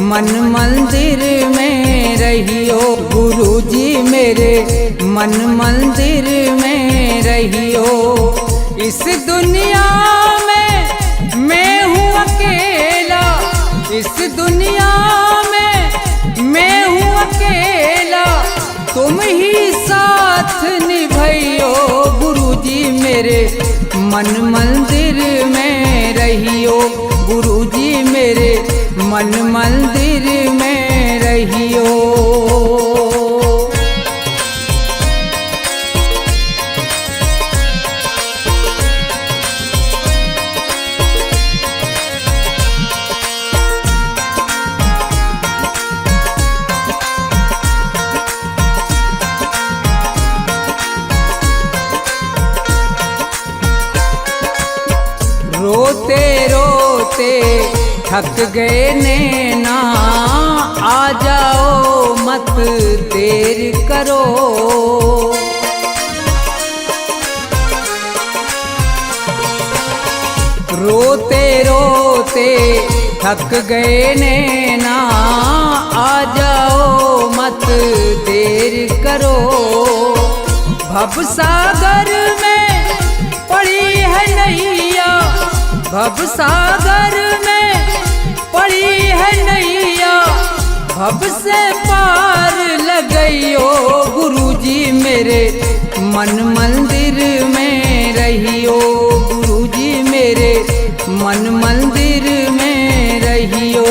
मन मंदिर में रहियो। गुरुजी मेरे मन मंदिर में रहियो। इस दुनिया में मैं हूँ अकेला, इस दुनिया में मैं हूँ अकेला, तुम ही साथ निभाइयो। गुरुजी मेरे मन मंदिर में रहियो। गुरुजी मेरे मन मंदिर में रहियो। रोते रोते थक गए नैना, आ जाओ मत देर करो। रोते रोते थक गए नैना, आ जाओ मत देर करो। भवसागर में पड़ी है नैया, भवसागर में पड़ी है नैया, भव से पार लगइयो। गुरुजी मेरे मन मंदिर में रहियो। गुरुजी मेरे मन मंदिर में रहियो।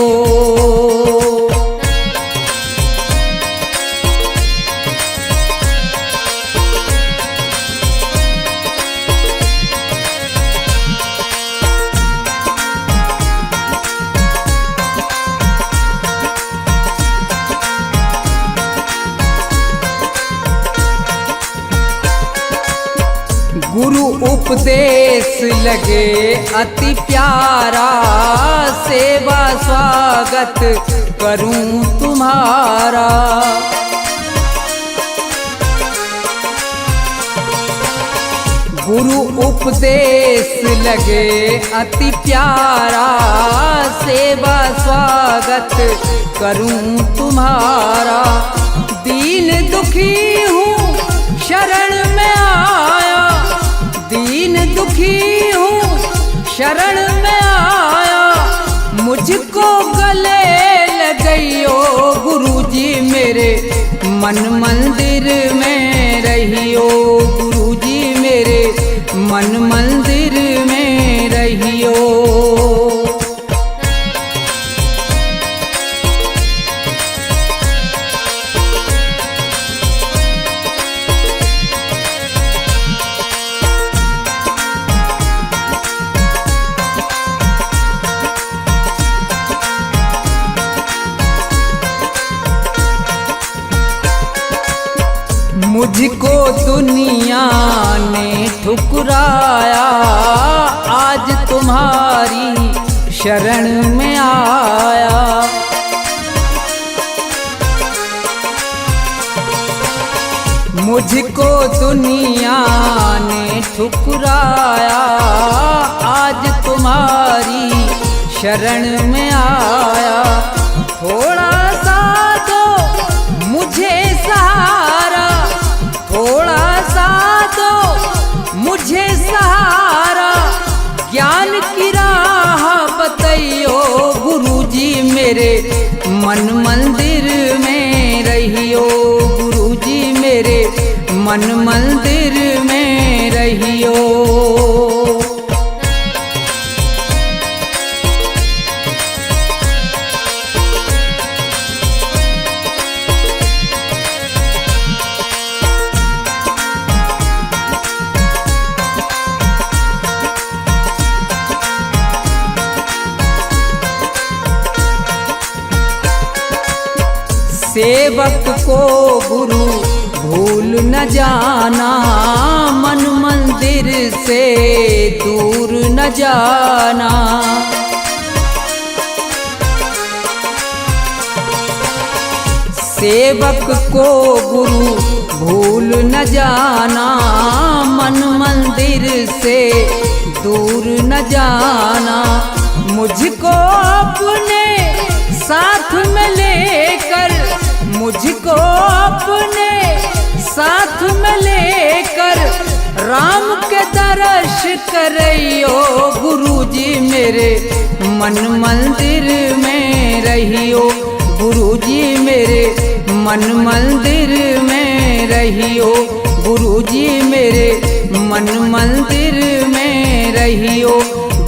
गुरु उपदेश लगे अति प्यारा, सेवा स्वागत करूं तुम्हारा। गुरु उपदेश लगे अति प्यारा, सेवा स्वागत करूं तुम्हारा। दीन दुखी हूँ शरण में आया, दीन दुखी हूँ शरण में आया, मुझको गले लगइयो। गुरुजी मेरे मन मंदिर में रहियो। गुरुजी मेरे मन मंदिर में रहियो। मुझको दुनिया ने ठुकराया, आज तुम्हारी शरण में आया। मुझको दुनिया ने ठुकराया, आज तुम्हारी शरण में आया। थोड़ा सा दो मुझे सहारा, थोड़ा सा दो मुझे सहारा, ज्ञान की राह बताइयो। गुरुजी मेरे मन मंदिर में रहियो। गुरुजी मेरे मन मंदिर में रहियो। सेवक को गुरु भूल न जाना, मन मंदिर से दूर न जाना। सेवक को गुरु भूल न जाना, मन मंदिर से दूर न जाना। मुझको अपने साथ में लेकर मुझको अपने, साथ में लेकर राम के दर्श करियो गुरुजी मेरे मन मंदिर में रहियो, गुरुजी मेरे मन मंदिर में रहियो, गुरुजी मेरे मन मंदिर में रहियो,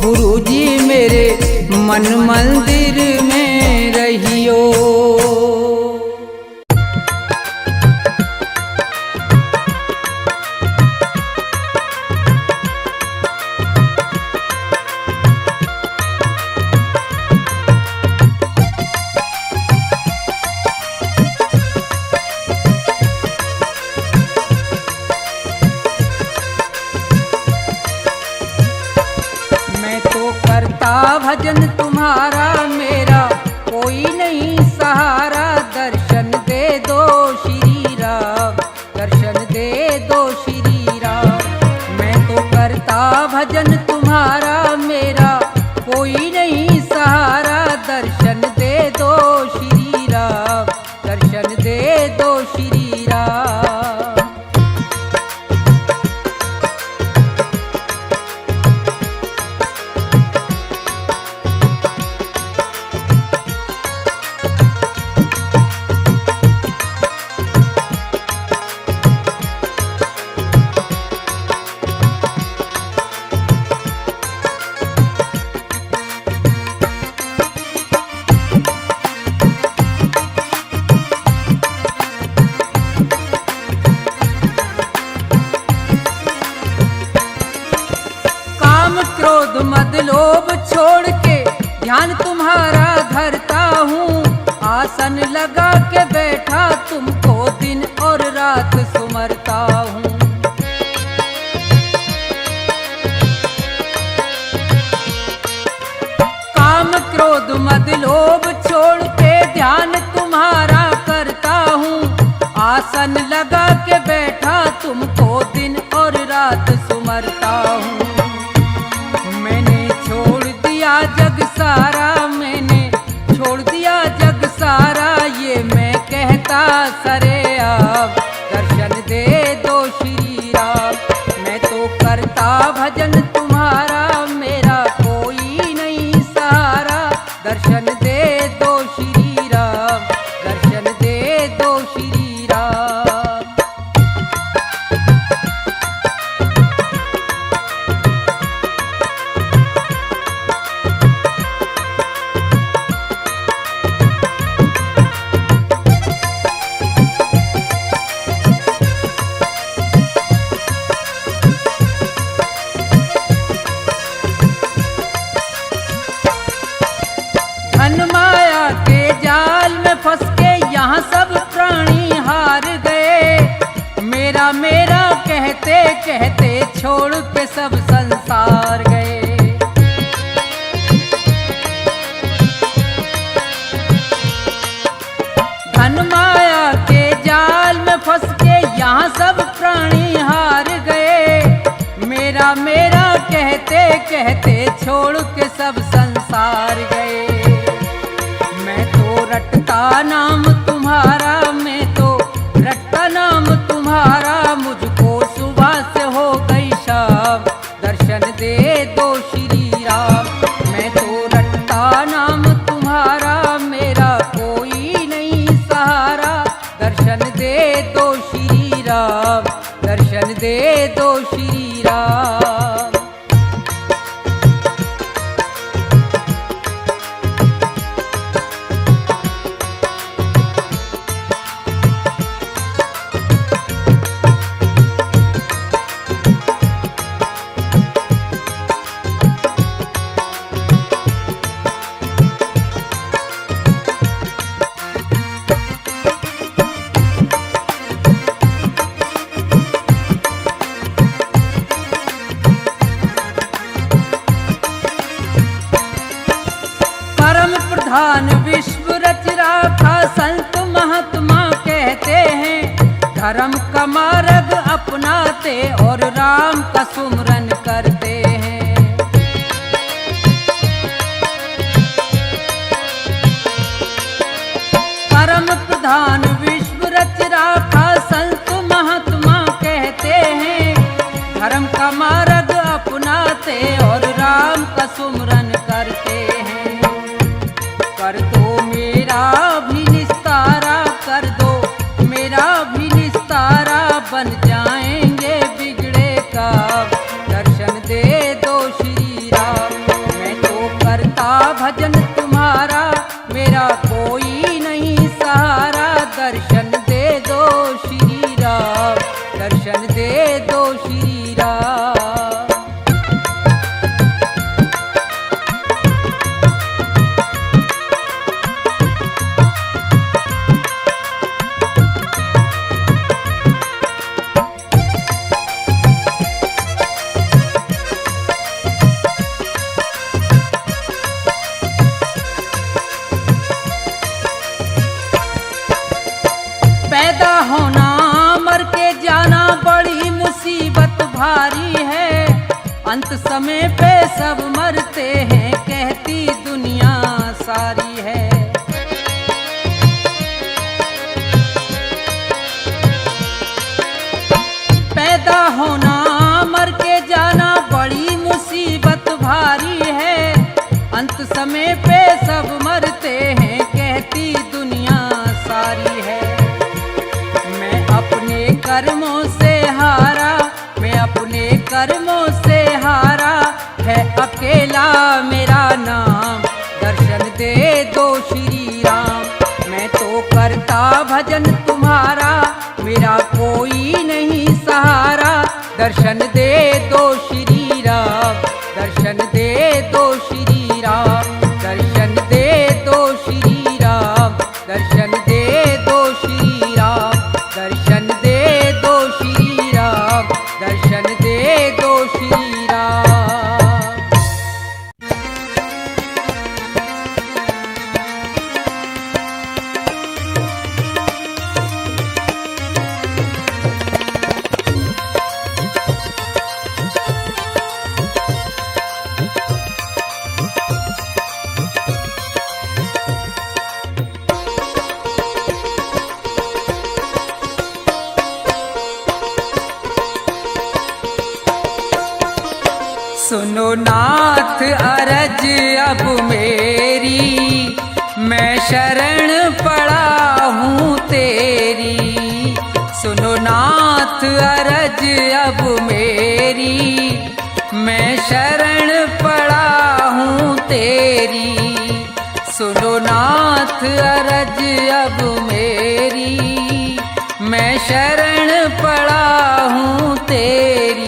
गुरुजी मेरे मन मंदिर में रहियो। भजन तुम्हारा मेरा कोई नहीं सहारा, दर्शन दे दो श्री राम, दर्शन दे दो श्री राम। मैं तो करता भजन तुम्हारा मेरा कोई नहीं सहारा, दर्शन दे दो श्री राम, दर्शन दे दो श्री राम। क्रोध मद लोभ छोड़ के ध्यान तुम्हारा धरता हूँ, आसन लगा के बैठा तुमको दिन और रात सुमरता हूँ। काम क्रोध मद लोभ छोड़ के ध्यान तुम्हारा करता हूँ, आसन लगा के बैठा तुमको दिन और रात सुमरता हूँ। जग सारा मैंने छोड़ दिया जग सारा, ये मैं कहता सरे आप, दर्शन दे दो श्री राम। मैं तो करता भजन तुम्हारा मेरा कोई नहीं सहारा, दर्शन दे दो श्री राम, दर्शन दे दो श्री राम। फंस के यहाँ सब प्राणी हार गए, मेरा मेरा कहते कहते छोड़ के सब संसार गए। धन माया के जाल में फंस के यहाँ सब प्राणी हार गए, मेरा मेरा कहते कहते छोड़ के सब संसार गए। रटता नाम तुम्हारा, मैं तो रटता नाम तुम्हारा, मुझको सुबह से हो गई शाम, दर्शन दे दो श्री राम। मैं तो रटता नाम तुम्हारा मेरा कोई नहीं सहारा, दर्शन दे दो श्री राम, दर्शन दे दो श्री राम। प्रधान विश्व रच राखा संत महात्मा कहते हैं, धर्म का मार्ग अपनाते और राम का सुमरन करते हैं। समाधान विश्व रच राखा संत महात्मा कहते हैं। धर्म का मार्ग अपनाते और राम का सुमरन करते हैं। कर दो मेरा भी निस्तारा, कर दो मेरा भी निस्तारा, बन जाएंगे बिगड़े का, दर्शन दे दो श्री राम। मैं तो करता भजन तुम्हारा, मेरा कोई नहीं सहारा, दर्शन दे दो श्री राम, दर्शन दे दो श्री राम। पैदा होना मर के जाना बड़ी मुसीबत भारी है। अंत समय पे सब मरते हैं, कहती दुनिया सारी है। पैदा होना मर के जाना बड़ी मुसीबत भारी है। अंत समय पे सब मरते हैं, कहती दुनिया सारी है। अपने कर्मों से हारा, मैं अपने कर्मों से हारा, है अकेला मेरा नाम, दर्शन दे दो श्री राम। मैं तो करता भजन तुम्हारा, मेरा कोई नहीं सहारा, दर्शन दे दो श्री राम, दर्शन दे दो श्री राम, दर्शन दे दो श्री राम, दर्शन दे दो श्री राम, दर्शन दे दो श्री राम, दर्शन दे दो श्री राम। सुनो नाथ अरज अब मेरी, मैं शरण पड़ा हूँ तेरी। सुनो नाथ अरज अब मेरी, मैं शरण पड़ा हूँ तेरी। सुनो नाथ अरज अब मेरी, मैं शरण पड़ा हूँ तेरी।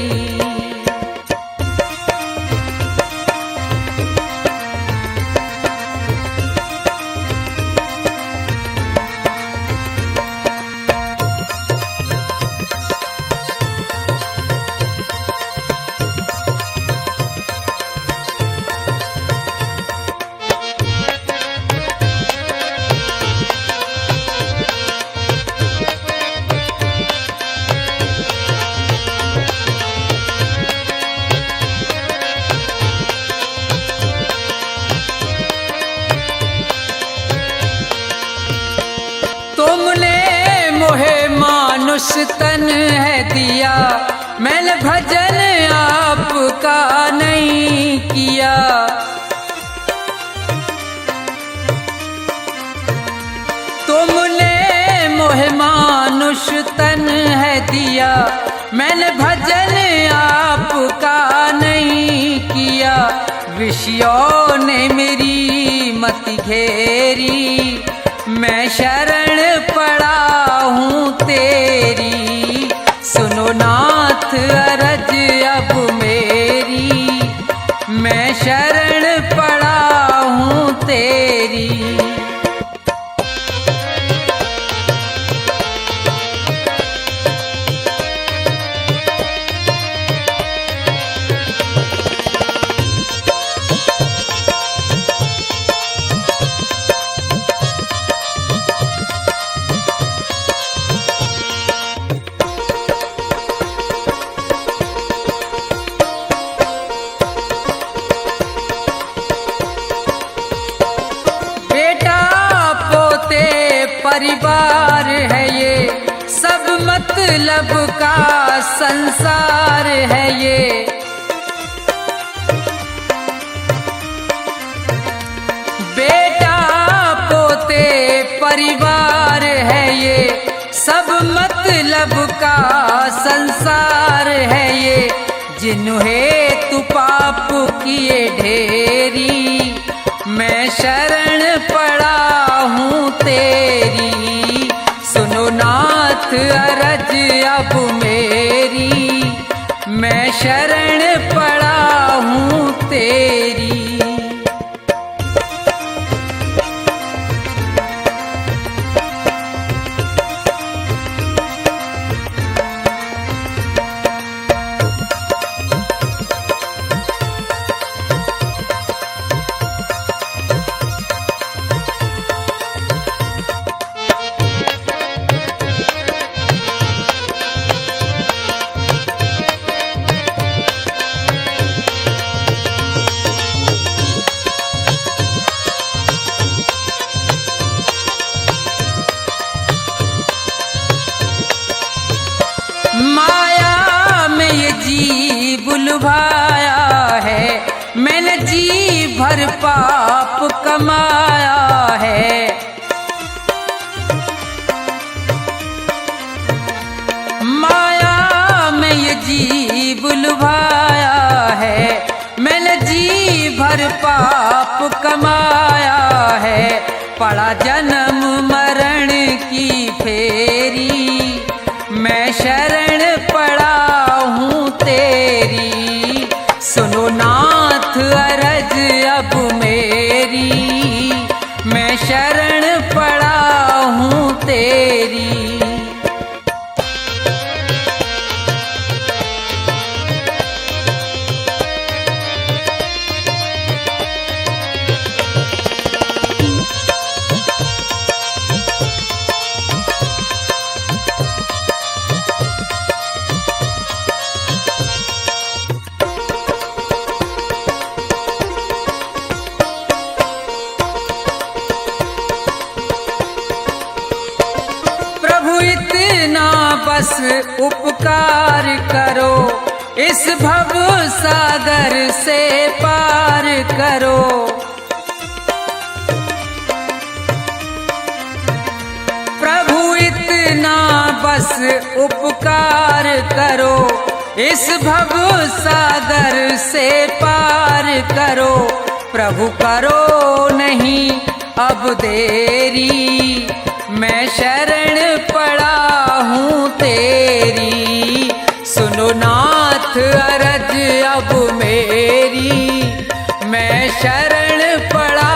मानुष तन है दिया, मैंने भजन आपका नहीं किया। तुमने मोहे मानुष तन है दिया, मैंने भजन आपका नहीं किया। विषयों ने मेरी मति घेरी, मैं शरण पड़ा हूँ तेरी। सुनो नाथ अरज अब मेरी, मैं शरण पड़ा हूँ तेरी। परिवार है ये, सब मतलब का संसार है ये। बेटा पोते परिवार है ये, सब मतलब का संसार है ये। जिन्हें तू पाप किए ढेरी, मैं शरण पड़ा हूँ तेरी। सुनो नाथ अरज अब मेरी, मैं शरण पड़ा हूँ तेरी। माया में ये जी बुलवाया है, मैंने जी भर पाप कमाया है। माया में ये जी बुलवाया है, मैंने जी भर पाप कमाया है। पड़ा जन्म मरण की फेरी, मैं शरण पड़ा हूँ तेरी। सुनो नाथ अरज अब मेरी, मैं शरण पड़ा हूँ तेरी। इतना बस उपकार करो, इस भव सागर से पार करो। प्रभु इतना बस उपकार करो, इस भव सागर से पार करो। प्रभु करो नहीं अब देरी, मैं शरण पड़ा हूँ तेरी। सुनो नाथ अरज अब मेरी, मैं शरण पड़ा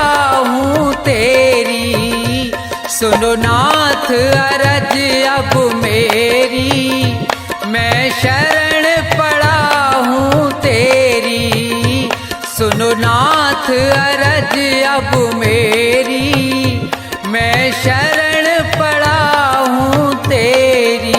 हूँ तेरी। सुनो नाथ अरज अब मेरी, मैं शरण पड़ा हूँ तेरी। सुनो नाथ अरज अब मेरी, मैं शरण पड़ा हूँ तेरी।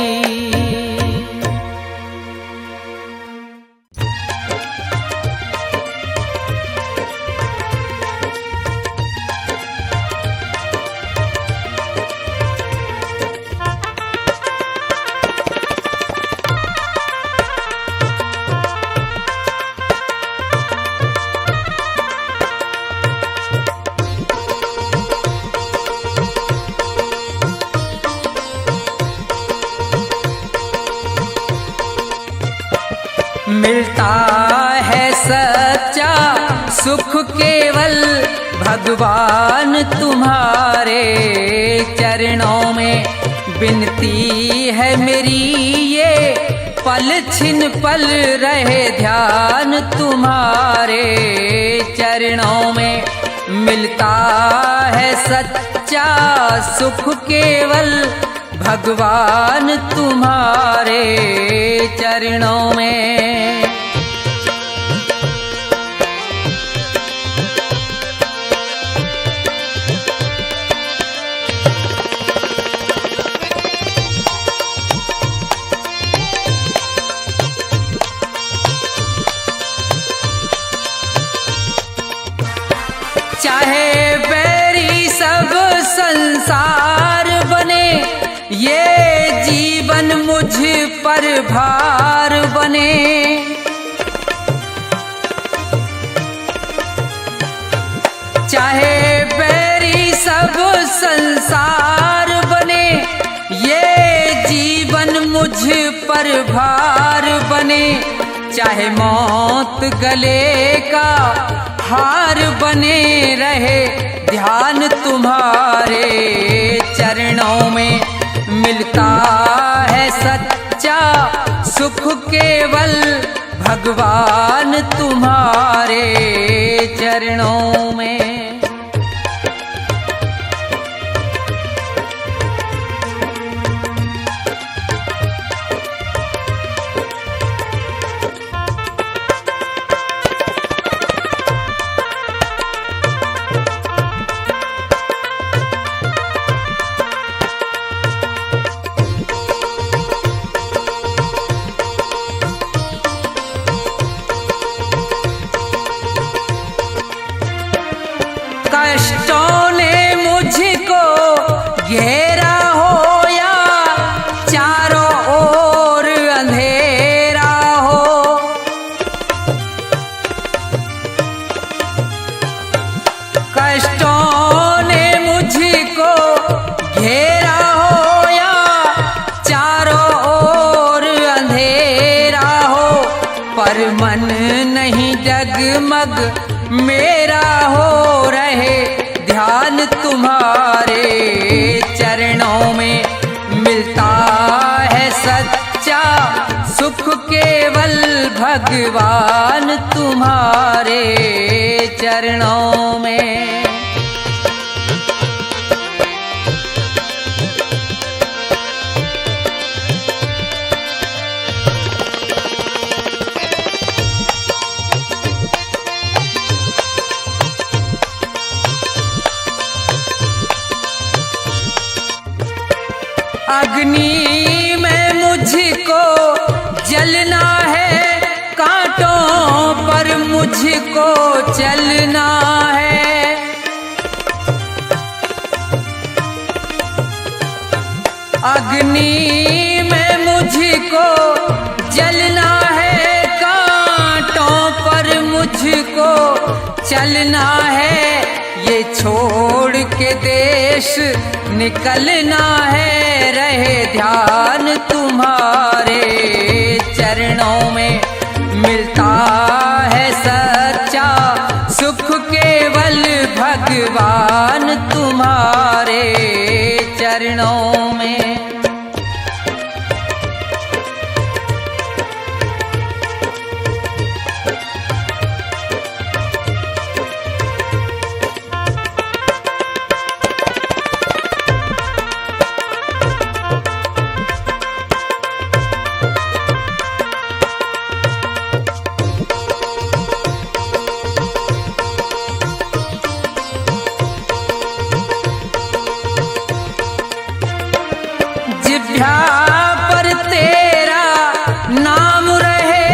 मिलता है सच्चा सुख केवल भगवान तुम्हारे चरणों में। विनती है मेरी ये पल छिन पल रहे ध्यान तुम्हारे चरणों में। मिलता है सच्चा सुख केवल भगवान तुम्हारे चरणों में। चाहे बैरी सब संसार बने, ये जीवन मुझ पर भार बने। चाहे बैरी सब संसार बने, ये जीवन मुझ पर भार बने। चाहे मौत गले का हार बने रहे, ध्यान तुम्हारे चरणों में मिलता है सच्चा सुख केवल भगवान तुम्हारे चरणों में। कष्टों ने मुझको घेरा हो या चारों ओर अंधेरा हो, कष्टों ने मुझको घेरा हो या चारों ओर अंधेरा हो, पर मन नहीं डगमग मेरा हो रहे, ध्यान तुम्हारे चरणों में मिलता है सच्चा सुख केवल भगवान तुम्हारे चरणों में। अग्नि में मुझको जलना है, कांटों पर मुझको चलना है। अग्नि में मुझको जलना है, कांटों पर मुझको चलना है। ये छोड़ के देश निकलना है, रहे ध्यान तुम्हारे चरणों में मिलता है सच्चा सुख केवल भगवान तुम्हारे चरणों में। जिभ्या पर तेरा नाम रहे,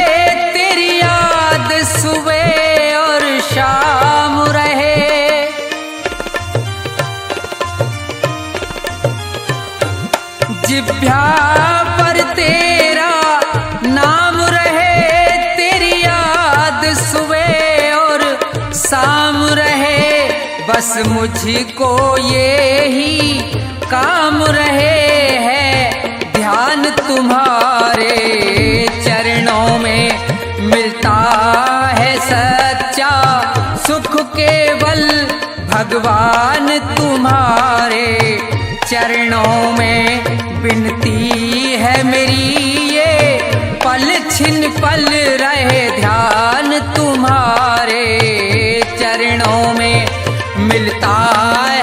तेरी याद सुबह और शाम रहे। जिभ्या पर तेरा नाम रहे, तेरी याद सुबह और शाम रहे। बस मुझको ये ही काम रहे है, ध्यान तुम्हारे चरणों में मिलता है सच्चा सुख केवल भगवान तुम्हारे चरणों में। विनती है मेरी ये पल छिन पल रहे, ध्यान तुम्हारे चरणों में मिलता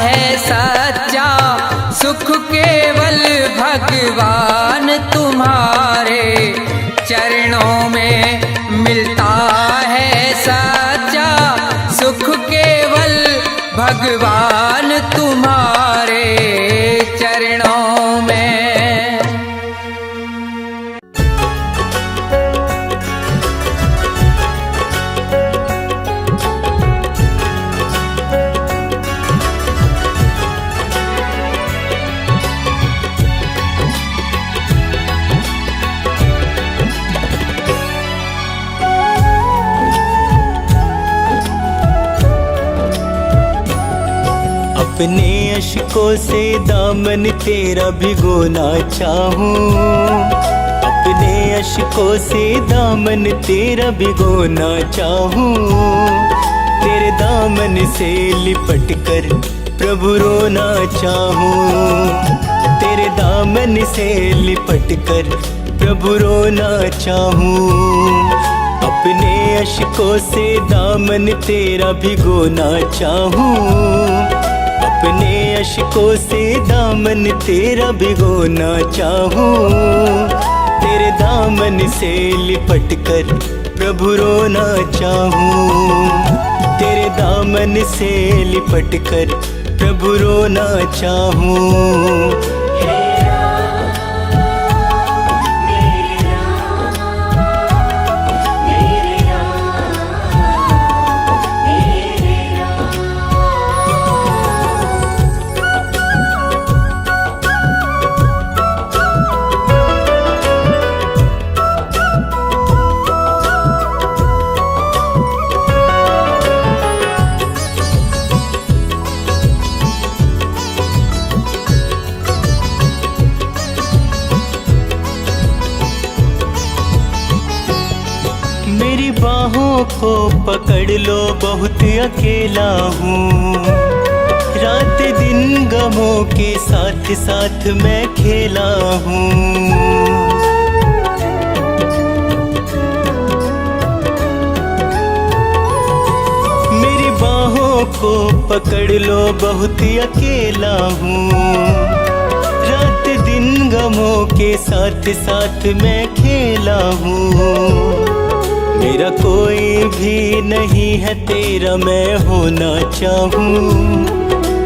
है सच्चा सुख केवल भगवान तुम्हारे चरणों में मिलता है सच्चा सुख केवल भगवान तुम्हारे चरणों में। अपने अश्कों से दामन तेरा भिगोना चाहूं, अपने अश्कों से दामन तेरा भिगोना चाहूं। तेरे दामन से लिपट कर प्रभु रोना चाहूं, तेरे दामन से लिपट कर प्रभु रोना चाहूं। अपने अश्कों से दामन तेरा भिगोना चाहूं, अपने अश्कों से दामन तेरा भिगोना चाहूं। तेरे दामन से लिपट कर प्रभु रोना चाहूं, तेरे दामन से लिपट कर प्रभु रोना चाहूं। मेरी बाहों को पकड़ लो, बहुत अकेला हूँ। रात दिन गमों के साथ साथ मैं खेला हूँ। मेरी बाहों को पकड़ लो, बहुत अकेला हूँ। रात दिन गमों के साथ साथ मैं खेला हूँ। मेरा कोई भी नहीं है तेरा मैं होना चाहूँ,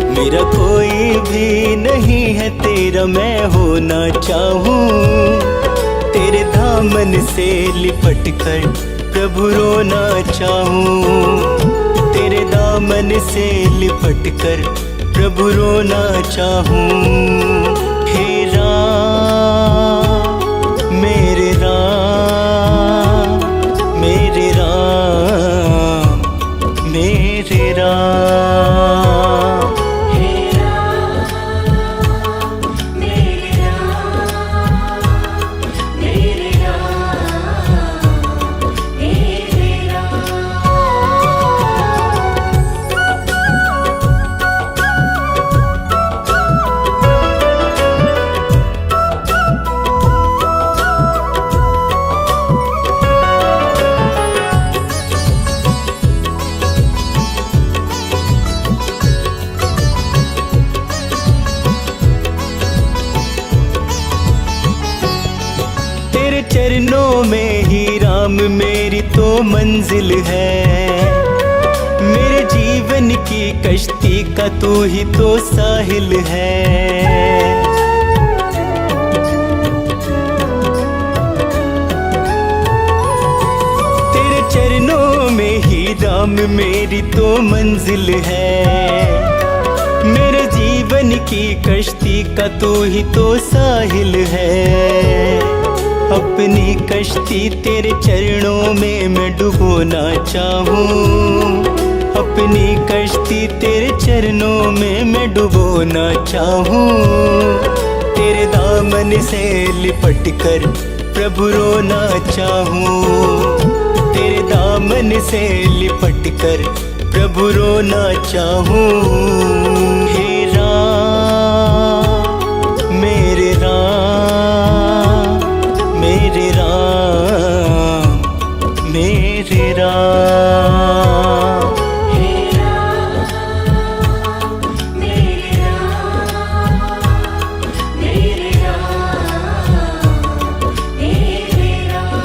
मेरा कोई भी नहीं है तेरा मैं होना चाहूँ। तेरे दामन से लिपट कर प्रभु रोना चाहूँ, तेरे दामन से लिपट कर प्रभु रोना चाहूँ। हे राम मेरे राम, मेरे राम मेरे राम। हे राम मेरे राम, मेरे राम मेरे राम। तेरे चरणों में ही राम मेरी तो मंजिल है। मेरे जीवन की कश्ती का तू ही तो साहिल है। तेरे चरणों में ही राम मेरी तो मंजिल है। मेरे जीवन की कश्ती का तू ही तो साहिल है। अपनी कश्ती तेरे चरणों में मैं डुबोना चाहूँ, अपनी कश्ती तेरे चरणों में मैं डुबोना चाहूँ। तेरे दामन से लिपट कर प्रभु रोना चाहूँ, तेरे दामन से लिपट कर प्रभु रोना चाहूँ। हे राम मेरे राम, मेरे राम मेरे राम। हे राम मेरे राम, मेरे राम मेरे राम।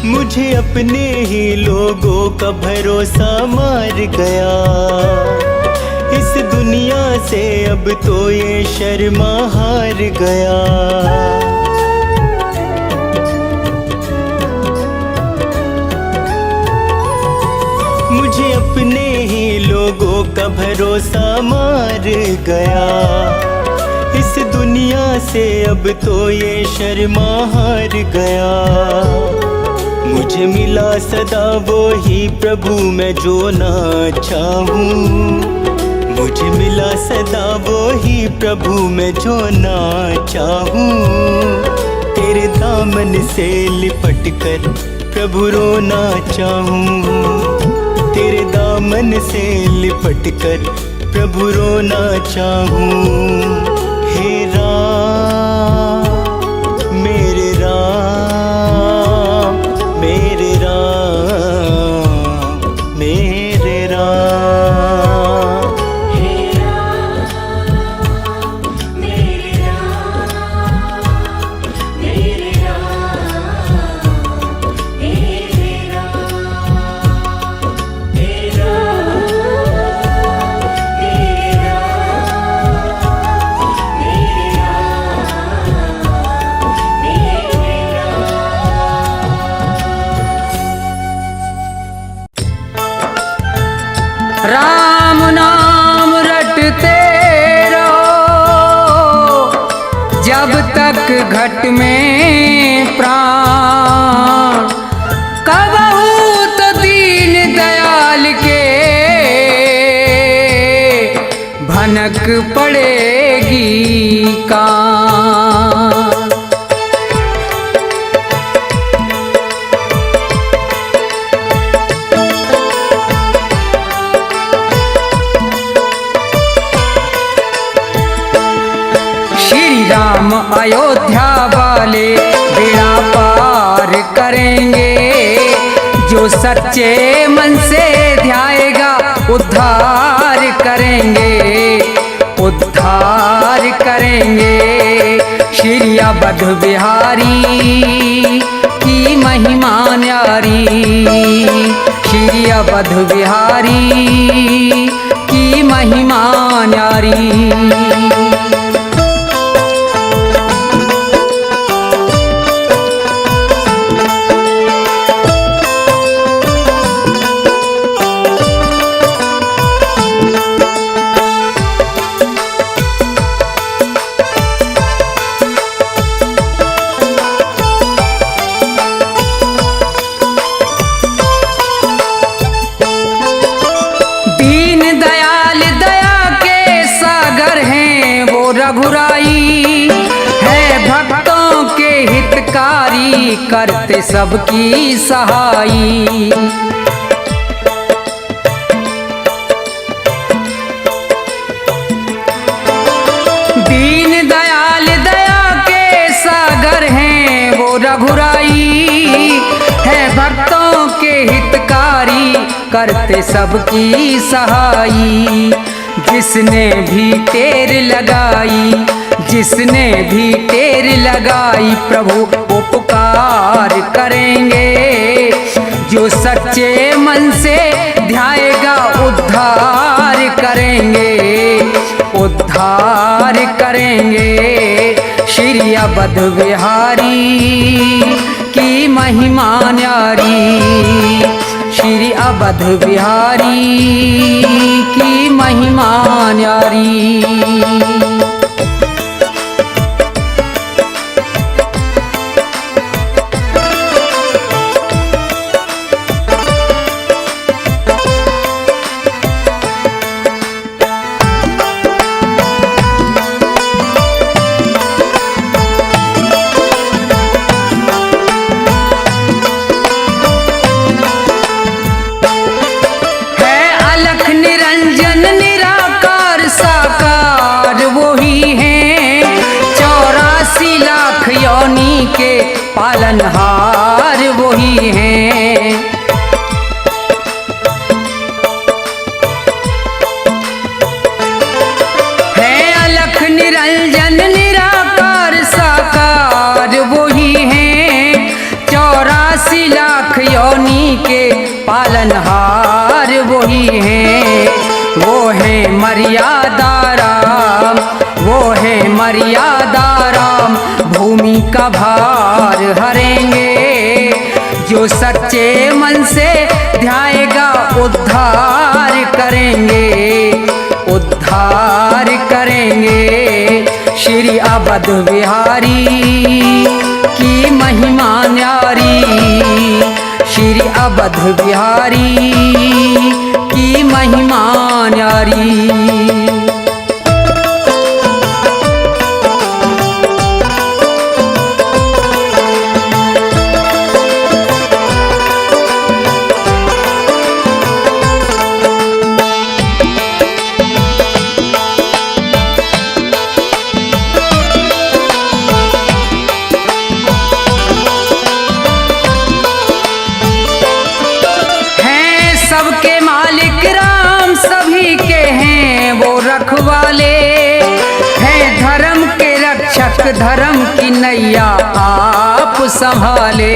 मुझे अपने ही लोगों का भरोसा मार गया। इस दुनिया से अब तो ये शर्मा हार गया। मुझे अपने ही लोगों का भरोसा मार गया। इस दुनिया से अब तो ये शर्मा हार गया। मुझे मिला सदा वो ही प्रभु मैं जो ना चाहूं। मुझे मिला सदा वो ही प्रभु मैं जो ना चाहूं। तेरे दामन से लिपट कर प्रभु रोना चाहूं। तेरे दामन से लिपट कर प्रभु रोना चाहूं। हे राम मेरे राम मेरे राम मेरे राम। हे राम मेरे राम मेरे राम मेरे राम। हे राम मेरे राम नाम रटते रहो जब तक घट में प्राण। कबहू तो दीन दयाल के भनक पड़ेगी कान। राम अयोध्या वाले बेड़ा पार करेंगे। जो सच्चे मन से ध्याएगा उद्धार करेंगे उद्धार करेंगे। श्री अवध बिहारी की महिमा न्यारी। श्री अवध बिहारी की महिमा न्यारी। रघुराई है भक्तों के हितकारी करते सबकी सहाई। दीन दयाल दया के सागर हैं वो रघुराई है भक्तों के हितकारी करते सबकी सहाई। जिसने भी टेर लगाई जिसने भी टेर लगाई प्रभु उपकार करेंगे। जो सच्चे मन से ध्याएगा उद्धार करेंगे उद्धार करेंगे। श्री अवध बिहारी की महिमा न्यारी। श्री अवध बिहारी की महिमा न्यारी। के पालनहार वही हैं। है अलख निरंजन निराकार साकार वही हैं। 84 लाख योनि के पालनहार वही हैं। वो है मर्यादा राम वो है मर्यादा राम भूमि का भार हरेंगे। जो सच्चे मन से ध्याएगा उद्धार करेंगे, उद्धार करेंगे। श्री अवध बिहारी की महिमा न्यारी, श्री अवध बिहारी की महिमा न्यारी। सबके मालिक राम सभी के हैं वो रखवाले, हैं धर्म के रक्षक धर्म की नैया आप संभाले।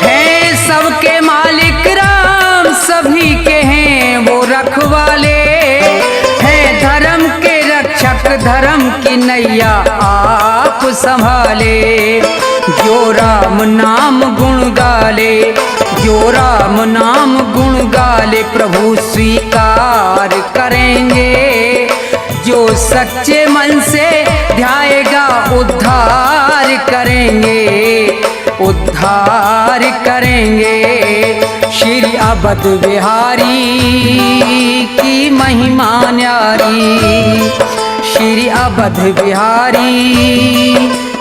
हैं सबके मालिक राम सभी के हैं वो रखवाले, हैं धर्म के रक्षक धर्म की नैया आप संभाले। जो राम नाम गुण गाले, जो राम नाम गुण गाले प्रभु स्वीकार करेंगे। जो सच्चे मन से ध्याएगा उद्धार करेंगे, उद्धार करेंगे। श्री अवध बिहारी की महिमा न्यारी, श्री अवध बिहारी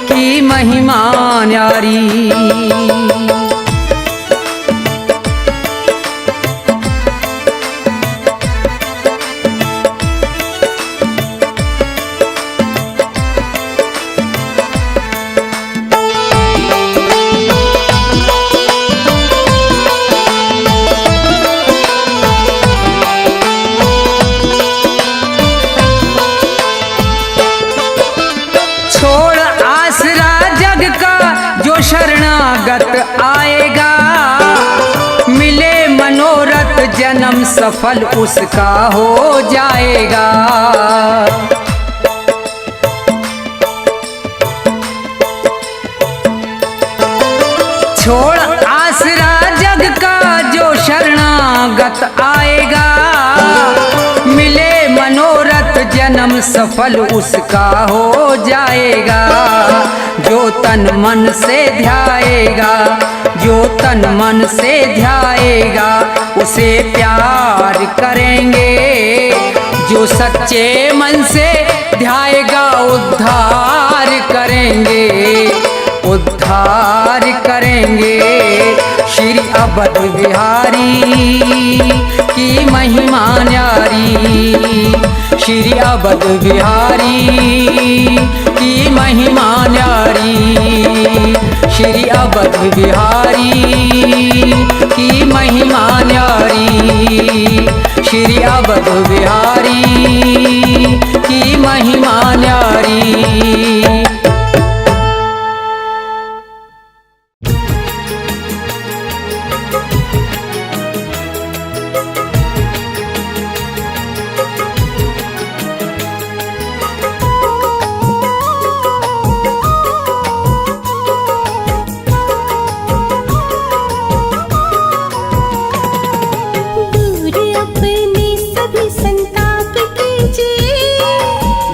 की महिमा न्यारी। शरणागत आएगा, मिले मनोरथ जन्म सफल उसका हो जाएगा। छोड़ आसरा जग का जो शरणागत आएगा, मिले मनोरथ जन्म सफल उसका हो जाएगा। जो तन मन से ध्याएगा, जो तन मन से ध्याएगा उसे प्यार करेंगे। जो सच्चे मन से ध्याएगा उद्धार करेंगे, उद्धार करेंगे। श्री अवध बिहारी की महिमा न्यारी, श्री अवध बिहारी की महिमा न्यारी, श्री अवध बिहारी की महिमा न्यारी, श्री अवध बिहारी की महिमा न्यारी।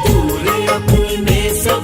दूर अपने सब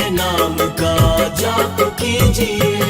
के नाम का जाप कीजिए।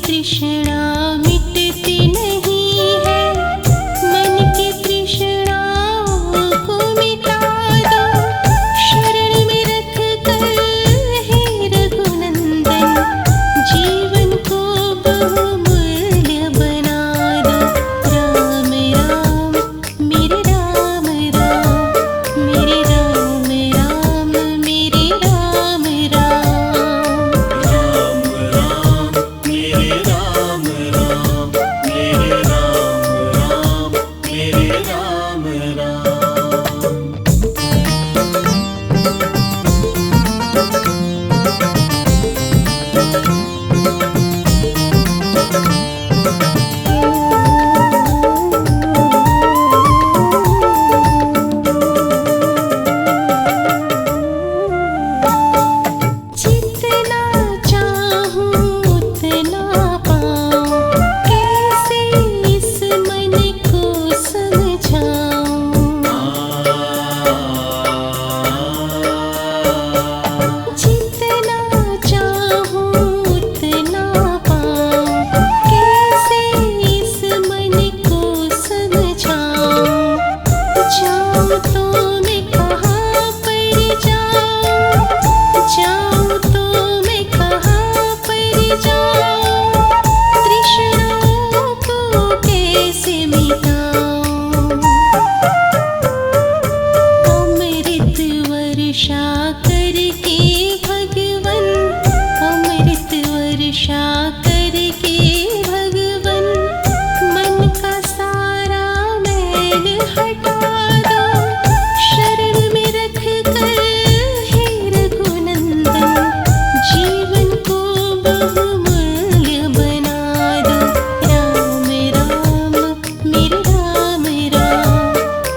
तृष्णा मिटती नहीं है, मन की तृष्णाओं को मिटा दो। शरण में रख कर हे रघुनंदन, जीवन को बहुमूल्य बना दो। राम राम मेरे राम राम, मेरे राम राम मेरे राम राम। राम राम मेरे राम राम, मेरे राम राम, मेरे राम राम। जितना चाहूं उतना पाऊं, कैसे इस मन को समझाऊं। जितना चाहूं उतना पाऊं, कैसे इस मन को समझाऊं। जाऊं तो मैं कहाँ पर जाऊं, जाऊं तो मैं कहाँ पर जाऊं। तृष्णाओं को कैसे मिटाऊं। अमृत वर्षा करके भगवन, अमृत वर्षा करके भगवन, मन का सारा मैल हटा दो। शरण में रख कर हे रघुनंदन, जीवन को बहुमूल्य बना दो। राम राम मेरे राम राम,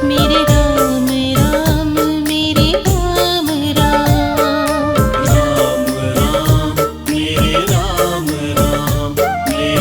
मेरे राम राम मेरे राम राम। राम राम मेरे राम राम, मेरे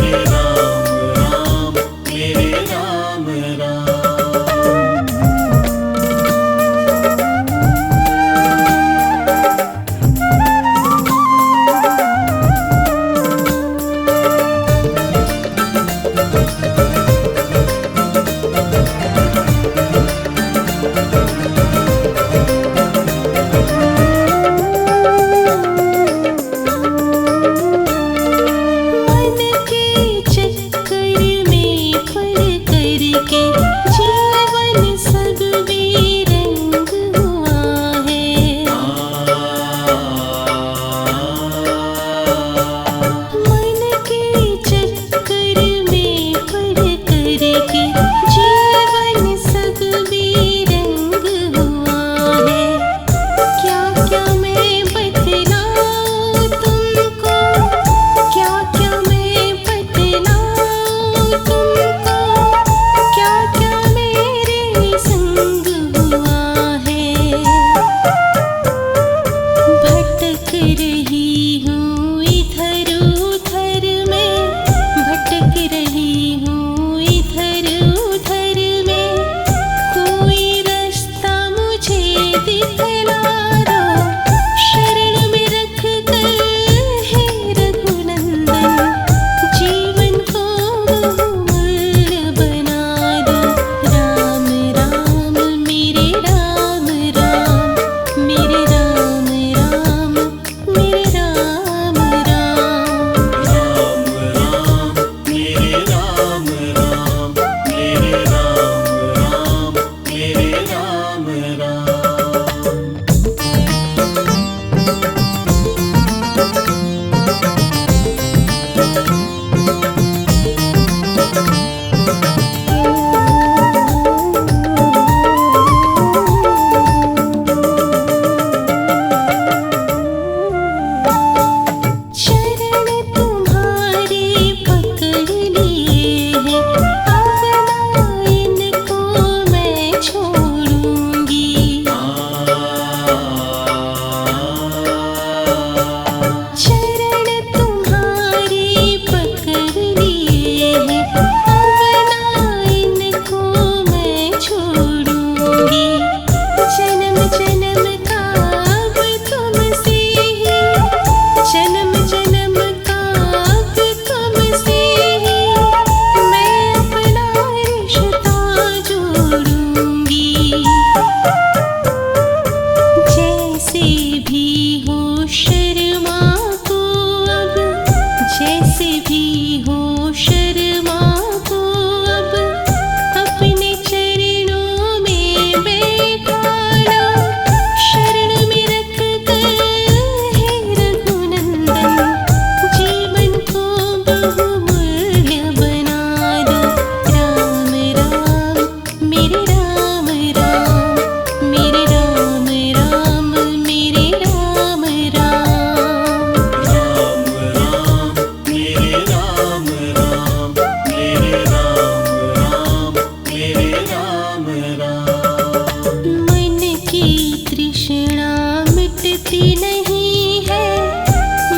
राम राम मेरे राम राम मेरे राम राम। मन की तृष्णा मिटती नहीं है,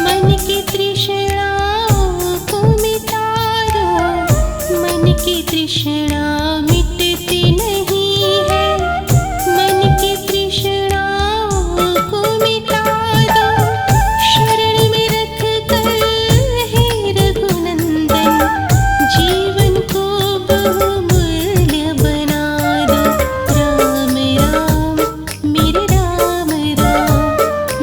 मन की तृष्णाओं को मिटा दो। मन की तृष्णा मिटती नहीं है, मन की तृष्णाओं को मिटा दो। शरण में रख कर हे रघुनंदन, जीवन को बहुमूल्य बना दो। राम राम मेरे राम राम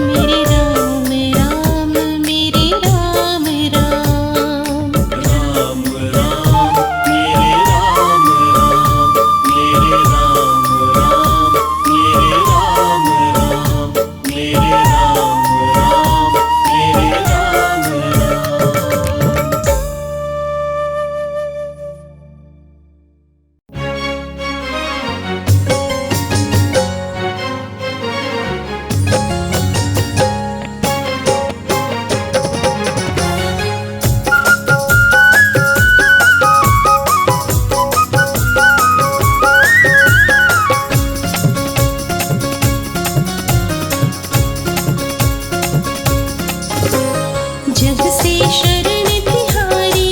मेरे राम राम मेरे राम राम। राम राम मेरे राम राम मेरे राम राम मेरे राम राम मेरे राम राम मेरे राम राम। जब से शरण तिहारी,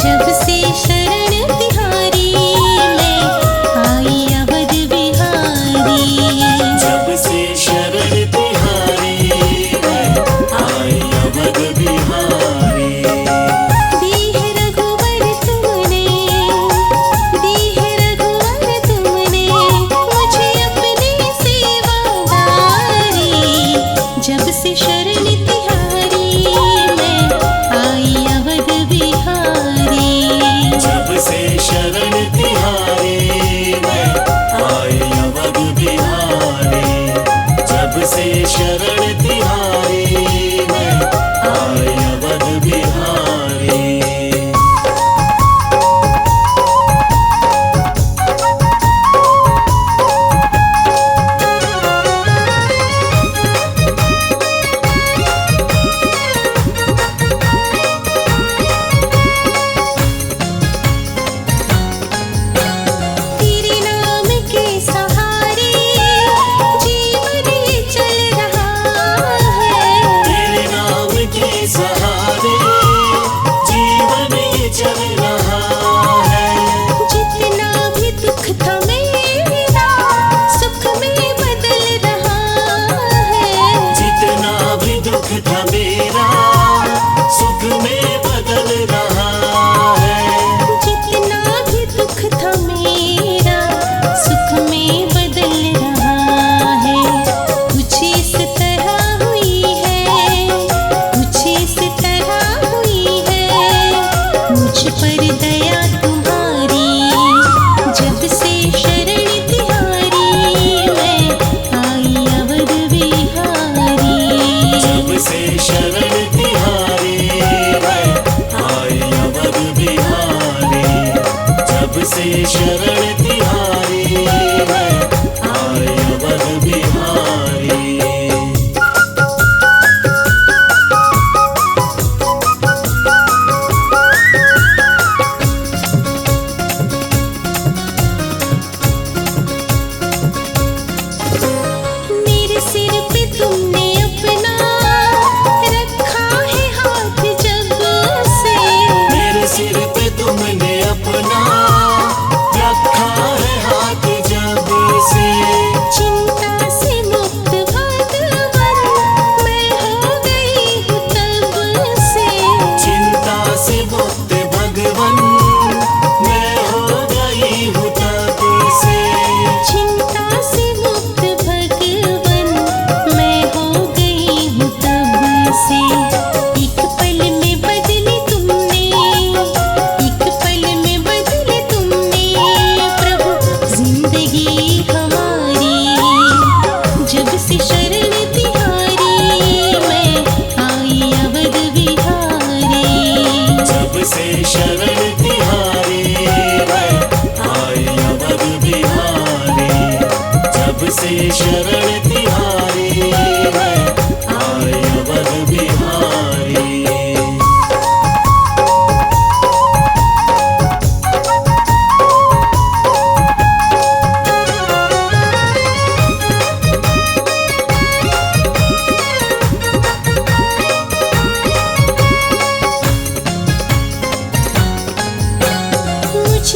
जब से शरण तिहारी, मैं आई अवध बिहारी। जब से शरण तिहारी मैं आई अवध बिहारी। दी है रघुवर तुमने, दी है रघुवर तुमने, मुझे अपनी सेवादारी। जब से शरण तिहारी मैं आई अवध बिहारी। जब से शरण तिहारी मैं आई अवध बिहारी। जब से शरण तिहारी मैं आई अवध बिहारी। तेरे नाम के सहारे जीवन ये चल रहा है। तेरे नाम के सहारे जीवन ये चल रहा है। जितना भी दुख था मेरा, सुख में बदल रहा है। जितना भी दुख था मेरा सुख में बदल रहा है। जितना भी दुख था मेरा, सुख में बदल रहा है। कुछ इस तरह हुई है, कुछ इस तरह हुई है मुझ पर दया तुम्हारी। जब से शरण तिहारी मैं आई अवध बिहारी। जब से शरण तिहारी मैं आई अवध बिहारी। जब से शरण तिहारी मैं आई अवध बिहारी। मेरे सिर पे तुमने अपना रखा है हाथ जब से। मेरे सिर पे तुमने अपना रखा है हाथ जब से। चिंता से मुक्त भगवन मैं हो गई हूँ तब से। चिंता से मुक्त भगवन मैं हो गई हूँ तब से। चिंता से मुक्त भगवन मैं हो गई हूँ तब से। एक पल में बदली तुमने, एक पल में बदली तुमने प्रभु जिंदगी हमारी। जब से शरण तिहारी मैं आई अवध बिहारी। जब से शरण तिहारी मैं आई अवध बिहारी। जब से शरण तिहारी मैं आई अवध बिहारी।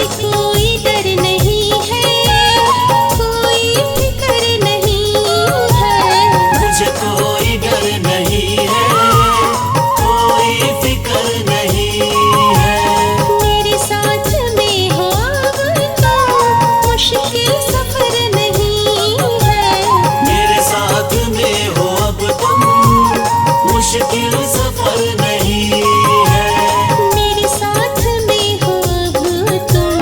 मुझे कोई डर नहीं है, कोई फिक्र नहीं है। मुझे कोई डर नहीं है, कोई फिक्र नहीं है। मेरे साथ में हो अब तो मुश्किल सफर नहीं है। मेरे साथ में हो अब तुम, मुश्किल सफर नहीं है। मेरे साथ में हो अब तुम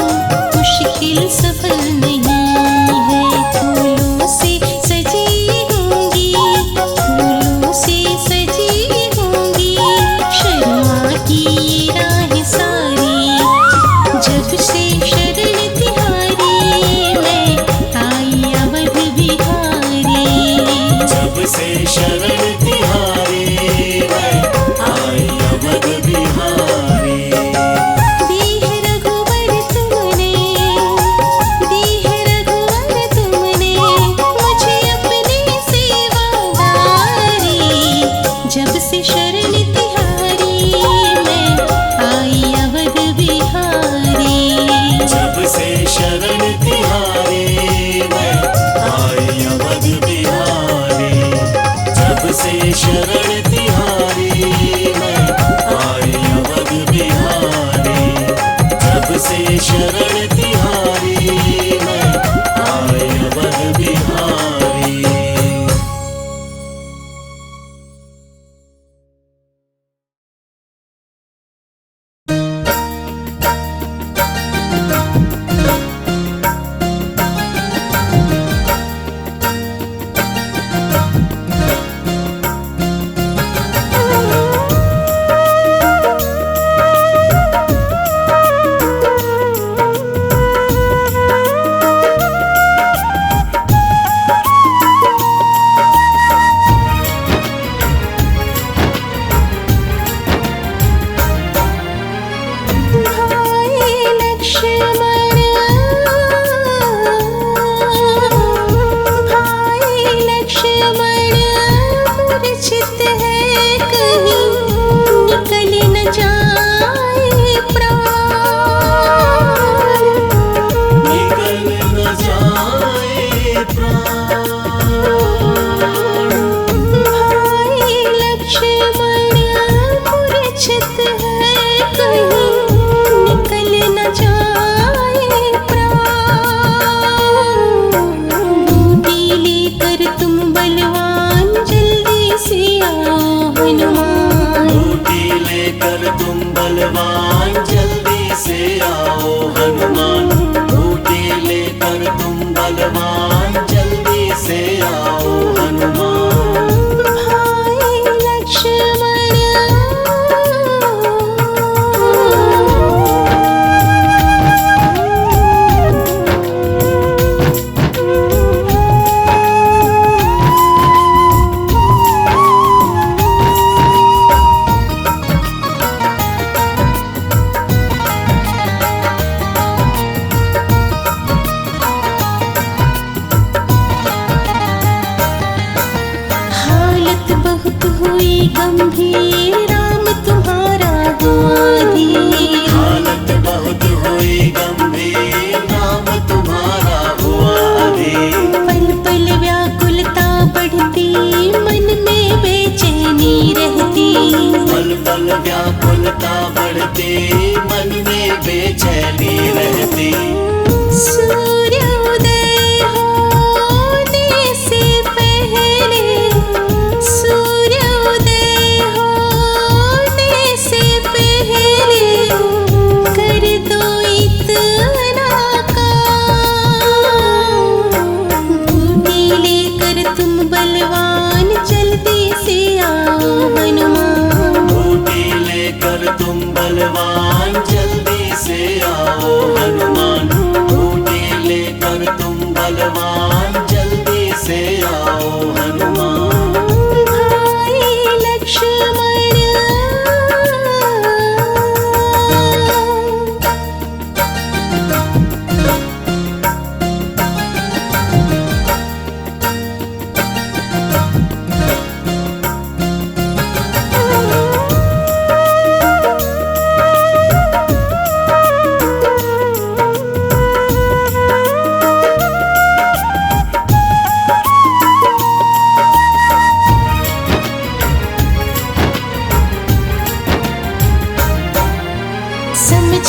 मुश्किल सफर नहीं है। फूलों से सजी होंगी, फूलों से सजी होंगी शर्मा की राहें सारी। जब से शरण तिहारी मैं आई अवध बिहारी। जब से शरण तिहारी मैं आई अवध बिहारी। दी है रघुवर तुमने, दी है रघुवर तुमने मुझे अपनी सेवादारी। जब से शरण तिहारी मैं आई अवध बिहारी। जब से शरण तिहारी मैं आई अवध बिहारी। जब से शरण तिहारी मैं आई अवध बिहारी। जब से शरण तिहारी मैं आई अवध बिहारी।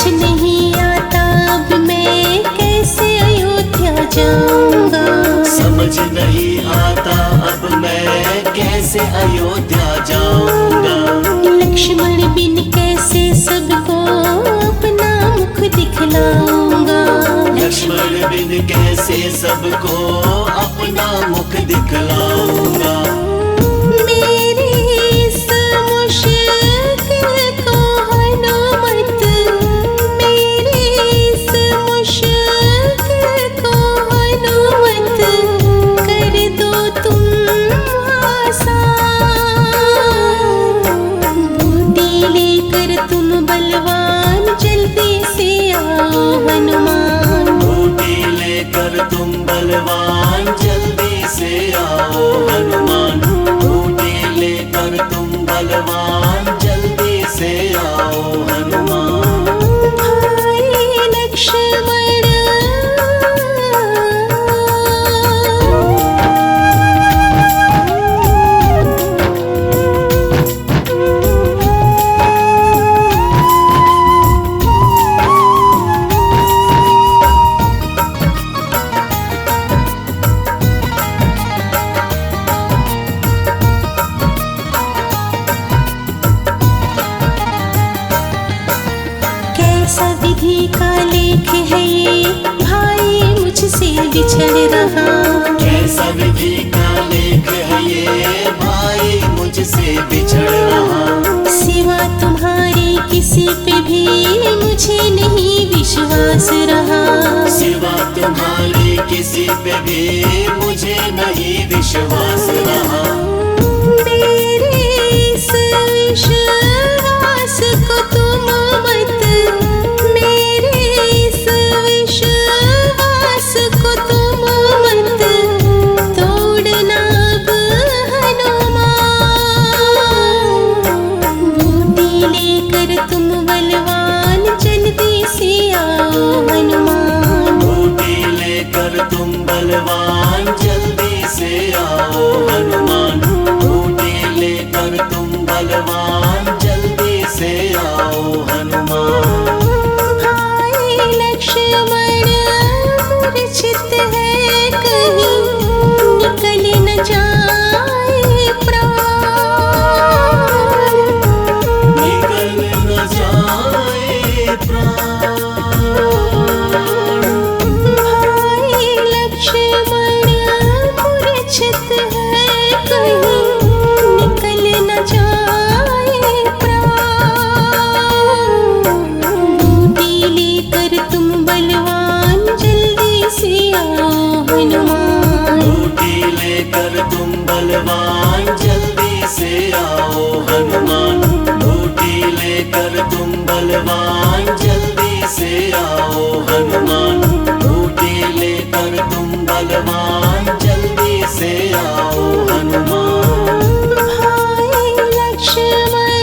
समझ नहीं आता अब मैं कैसे अयोध्या जाऊंगा। समझ नहीं आता अब मैं कैसे अयोध्या जाऊंगा। लक्ष्मण बिन कैसे सबको अपना मुख दिखलाऊंगा। लक्ष्मण बिन कैसे सबको अपना मुख दिखलाऊंगा। मेरी इस मुश्किल को हनुमत, मेरी इस मुश्किल को हनुमत कर दो तुम आसान। बूटी लेकर तुम बलवान जल्दी से आओ हनुमान। बूटी लेकर तुम बलवान जल्दी से आओ हनुमान। बूटी लेकर तुम बलवान जल्दी से आओ हनुमान। भाई लक्ष्मण कैसा विधि का लेख है ये, भाई मुझसे बिछड़ रहा। कैसा विधि का लेख है ये, भाई मुझसे बिछड़ रहा। सिवा तुम्हारे किसी पे भी मुझे नहीं विश्वास रहा। सिवा तुम्हारे किसी पे भी मुझे नहीं विश्वास रहा। मेरे इस विश्वास को तुम मत, मेरे इस विश्वास को तुम मत तोड़ना अब हनुमान। बूटी लेकर तुम बलवान जल्दी से आओ हनुमान। बूटी लेकर तुम बलवान जल्दी से आओ हनुमान। बूटी लेकर तुम बलवान जल्दी से आओ हनुमान। भाई लक्ष्मण मूर्छित है कहीं निकल न जाए प्राण। निकल न जाए प्राण। भाई लक्ष्मण मूर्छित है कहीं निकल न जाए प्राण। बूटी लेकर तुम बलवान जल्दी से आओ हनुमान। बूटी लेकर तुम बलवान जल्दी से आओ हनुमान। बूटी लेकर तुम बलवान जल्दी से आओ हनुमान। बूटी लेकर तुम बलवान जल्दी से आओ हनुमान। भाई लक्ष्मण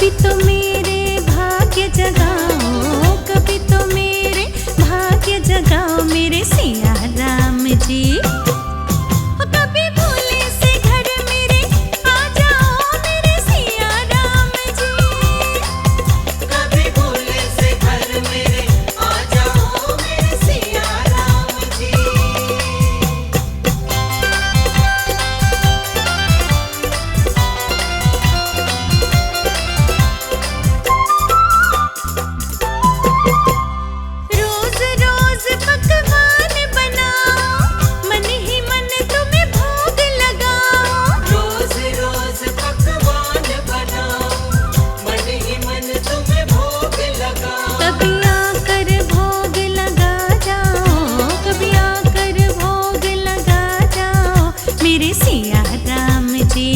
कभी तो मेरे भाग्य जगाओ, कभी तो मेरे भाग्य जगाओ मेरे सिया राम जी। कभी भोले से घर मेरे आ जाओ मेरे सिया राम जी। कभी भोले से घर मेरे आ जाओ मेरे सिया राम जी। रोज रोज पकवान बनाओ, मन ही मन तुम्हें भोग लगाओ। रोज रोज पकवान बनाओ, मन ही मन तुम्हें भोग लगाओ। कभी आकर भोग लगा जाओ, कभी आकर भोग लगा जाओ मेरे सिया राम जी।